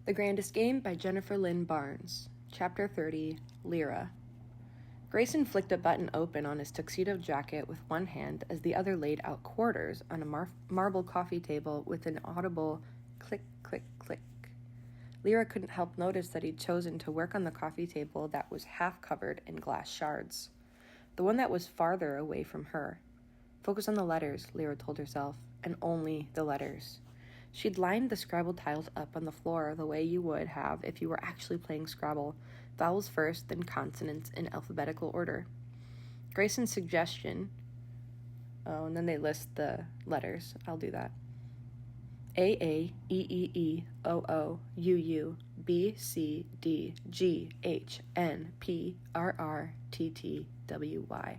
The Grandest Game by Jennifer Lynn Barnes. Chapter 30, Lyra. Grayson flicked a button open on his tuxedo jacket with one hand as the other laid out quarters on a marble coffee table with an audible click, click, click. Lyra couldn't help notice that he'd chosen to work on the coffee table that was half covered in glass shards. The one that was farther away from her. Focus on the letters, Lyra told herself, and only the letters. She'd lined the Scrabble tiles up on the floor the way you would have if you were actually playing Scrabble, vowels first, then consonants in alphabetical order. Grayson's suggestion... Oh, and then they list the letters. I'll do that. A, E, E, O, O, U, U, B, C, D, G, H, N, P, R, T, T, W, Y.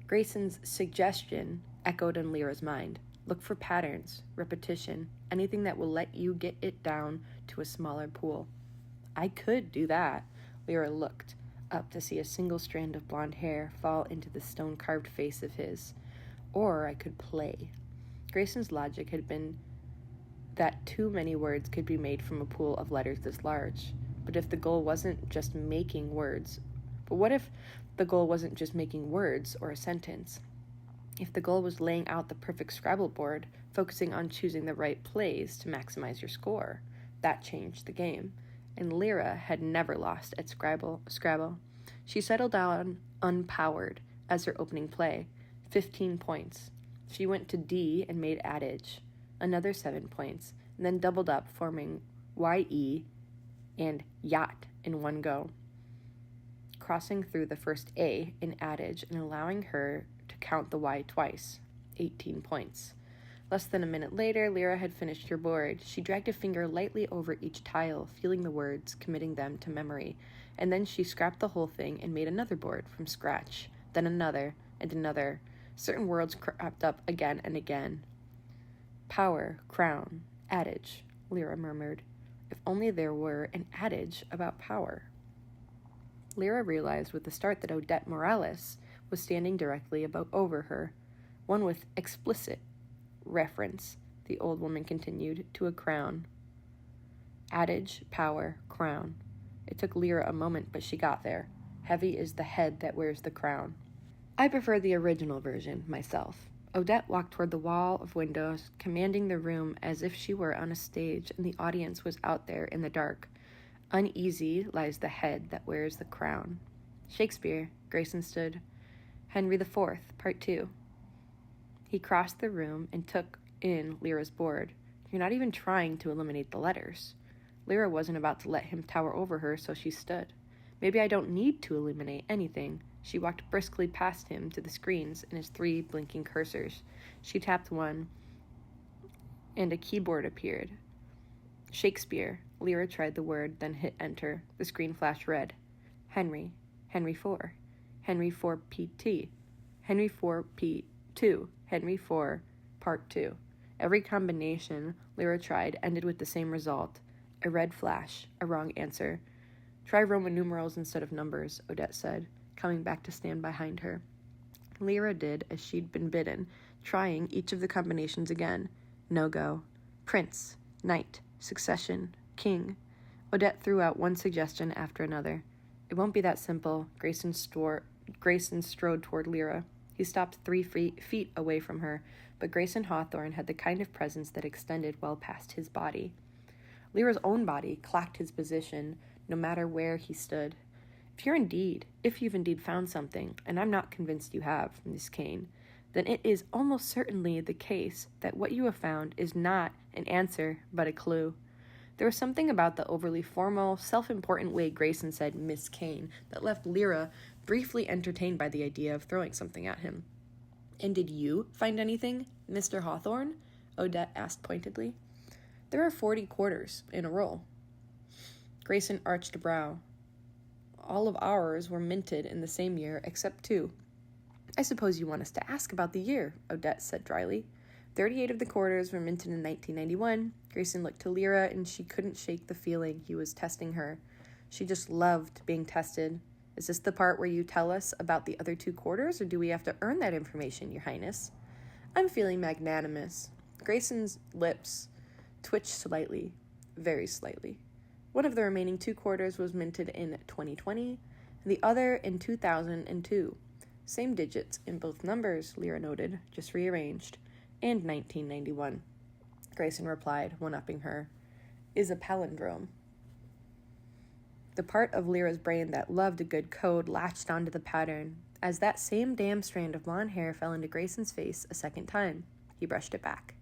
Grayson's suggestion echoed in Lyra's mind. Look for patterns, repetition, anything that will let you get it down to a smaller pool. I could do that. Lyra looked up to see a single strand of blonde hair fall into the stone-carved face of his. Or I could play. Grayson's logic had been that too many words could be made from a pool of letters this large. But if the goal wasn't just making words... But what if the goal wasn't just making words or a sentence? If the goal was laying out the perfect Scrabble board, focusing on choosing the right plays to maximize your score, that changed the game. And Lyra had never lost at Scrabble. She settled down unpowered as her opening play, 15 points. She went to D and made adage, another 7 points, and then doubled up, forming YE and yacht in one go, crossing through the first A in adage and allowing her to count the Y twice, 18 points. Less than a minute later, Lyra had finished her board. She dragged a finger lightly over each tile, feeling the words, committing them to memory, and then she scrapped the whole thing and made another board from scratch, then another and another. Certain words cropped up again and again. Power, crown, adage, Lyra murmured. If only there were an adage about power. Lyra realized with the start that Odette Morales was standing directly over her, one with explicit reference, the old woman continued, to a crown. Adage, power, crown. It took Lyra a moment, but she got there. Heavy is the head that wears the crown. I prefer the original version, myself. Odette walked toward the wall of windows, commanding the room as if she were on a stage and the audience was out there in the dark. Uneasy lies the head that wears the crown. Shakespeare, Grayson stood. Henry IV, Part 2. He crossed the room and took in Lyra's board. You're not even trying to eliminate the letters. Lyra wasn't about to let him tower over her, so she stood. Maybe I don't need to eliminate anything. She walked briskly past him to the screens and his 3 blinking cursors. She tapped one, and a keyboard appeared. Shakespeare. Lyra tried the word, then hit enter. The screen flashed red. Henry. Henry IV. Henry IV PT. Henry IV P2. Henry IV Part 2. Every combination Lyra tried ended with the same result. A red flash. A wrong answer. Try Roman numerals instead of numbers, Odette said, coming back to stand behind her. Lyra did as she'd been bidden, trying each of the combinations again. No go. Prince. Knight. Succession. King. Odette threw out one suggestion after another. It won't be that simple. Grayson strode toward Lyra. He stopped 3 feet away from her, but Grayson Hawthorne had the kind of presence that extended well past his body. Lyra's own body clocked his position, no matter where he stood. If you've indeed found something, and I'm not convinced you have, Miss Kane, then it is almost certainly the case that what you have found is not an answer, but a clue. There was something about the overly formal, self-important way Grayson said Miss Kane that left Lyra briefly entertained by the idea of throwing something at him. And did you find anything, Mr. Hawthorne? Odette asked pointedly. There are 40 quarters in a roll. Grayson arched a brow. All of ours were minted in the same year, except 2. I suppose you want us to ask about the year, Odette said dryly. 38 of the quarters were minted in 1991. Grayson looked to Lyra, and she couldn't shake the feeling he was testing her. She just loved being tested. Is this the part where you tell us about the other 2 quarters, or do we have to earn that information, Your Highness? I'm feeling magnanimous. Grayson's lips twitched slightly, very slightly. One of the remaining 2 quarters was minted in 2020, and the other in 2002. Same digits in both numbers, Lyra noted, just rearranged, and 1991. Grayson replied, one-upping her, is a palindrome. The part of Lyra's brain that loved a good code latched onto the pattern as that same damn strand of blonde hair fell into Grayson's face a second time. He brushed it back.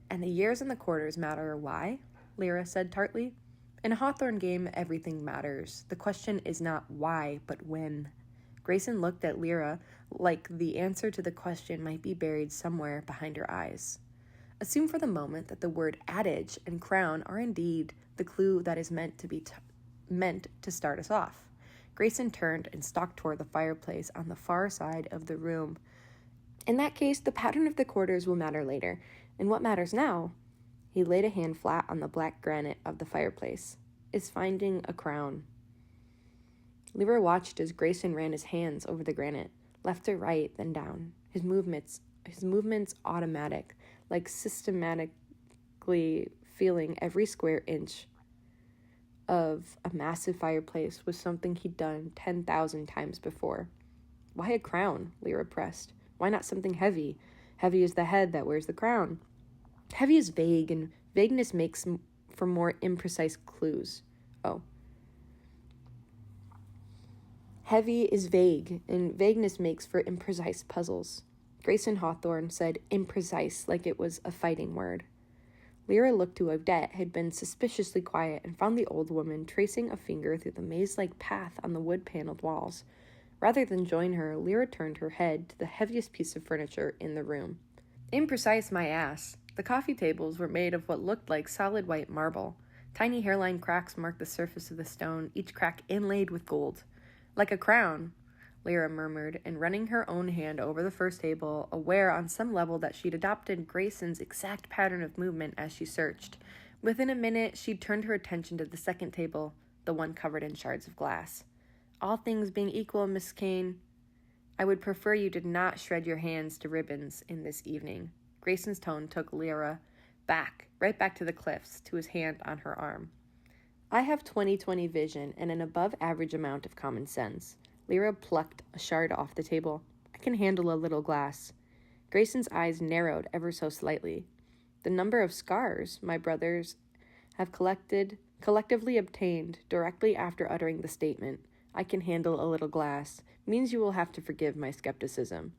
And the years and the quarters matter why? Lyra said tartly. In a Hawthorne game, everything matters. The question is not why, but when. Grayson looked at Lyra like the answer to the question might be buried somewhere behind her eyes. Assume for the moment that the word adage and crown are indeed the clue that is meant to start us off. Grayson turned and stalked toward the fireplace on the far side of the room. In that case, the pattern of the quarters will matter later. And what matters now, he laid a hand flat on the black granite of the fireplace, is finding a crown. Lyra watched as Grayson ran his hands over the granite, left to right, then down. His movements automatic, like systematically feeling every square inch of a massive fireplace was something he'd done 10,000 times before. Why a crown? Lyra pressed. Why not something heavy? Heavy is the head that wears the crown. Heavy is vague, and vagueness makes for more imprecise clues. Heavy is vague, and vagueness makes for imprecise puzzles. Grayson Hawthorne said imprecise like it was a fighting word. Lyra looked to Odette, had been suspiciously quiet, and found the old woman tracing a finger through the maze-like path on the wood-paneled walls. Rather than join her, Lyra turned her head to the heaviest piece of furniture in the room. Imprecise, my ass. The coffee tables were made of what looked like solid white marble. Tiny hairline cracks marked the surface of the stone, each crack inlaid with gold. Like a crown, Lyra murmured, and running her own hand over the first table, aware on some level that she'd adopted Grayson's exact pattern of movement as she searched. Within a minute, she'd turned her attention to the second table, the one covered in shards of glass. All things being equal, Miss Kane, I would prefer you did not shred your hands to ribbons in this evening. Grayson's tone took Lyra right back to the cliffs, to his hand on her arm. I have 20/20 vision and an above-average amount of common sense. Lyra plucked a shard off the table. I can handle a little glass. Grayson's eyes narrowed ever so slightly. The number of scars my brothers have collectively obtained directly after uttering the statement, I can handle a little glass, means you will have to forgive my skepticism.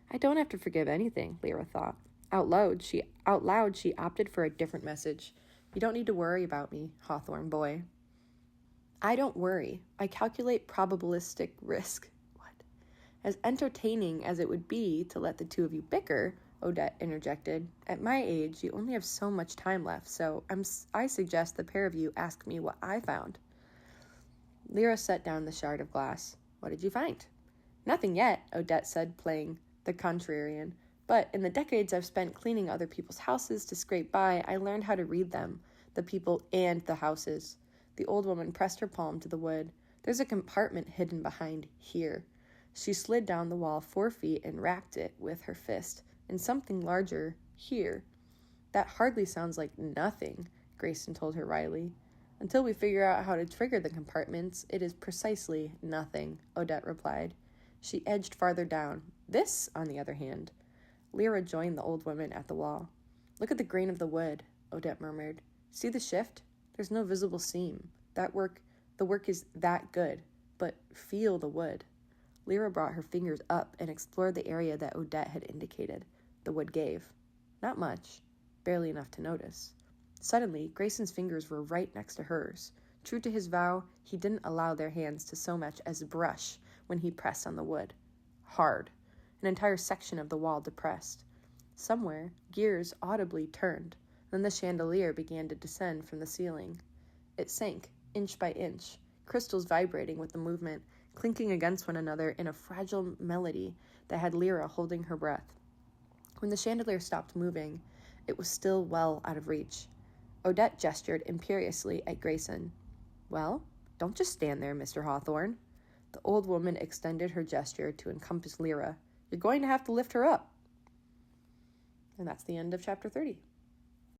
I don't have to forgive anything, Lyra thought. Out loud, she opted for a different message. You don't need to worry about me, Hawthorne boy. I don't worry. I calculate probabilistic risk. What? As entertaining as it would be to let the two of you bicker, Odette interjected. At my age, you only have so much time left, so I suggest the pair of you ask me what I found. Lyra set down the shard of glass. What did you find? Nothing yet, Odette said, playing the contrarian. But in the decades I've spent cleaning other people's houses to scrape by, I learned how to read them, the people and the houses. The old woman pressed her palm to the wood. There's a compartment hidden behind here. She slid down the wall 4 feet and rapped it with her fist, and something larger here. That hardly sounds like nothing, Grayson told her wryly. Until we figure out how to trigger the compartments, it is precisely nothing, Odette replied. She edged farther down. This, on the other hand. Lyra joined the old woman at the wall. Look at the grain of the wood, Odette murmured. See the shift? There's no visible seam. The work is that good, but feel the wood. Lyra brought her fingers up and explored the area that Odette had indicated. The wood gave. Not much, barely enough to notice. Suddenly, Grayson's fingers were right next to hers. True to his vow, he didn't allow their hands to so much as brush when he pressed on the wood. Hard. An entire section of the wall depressed. Somewhere, gears audibly turned. Then the chandelier began to descend from the ceiling. It sank, inch by inch, crystals vibrating with the movement, clinking against one another in a fragile melody that had Lyra holding her breath. When the chandelier stopped moving, it was still well out of reach. Odette gestured imperiously at Grayson. Well, don't just stand there, Mr. Hawthorne. The old woman extended her gesture to encompass Lyra. You're going to have to lift her up. And that's the end of chapter 30.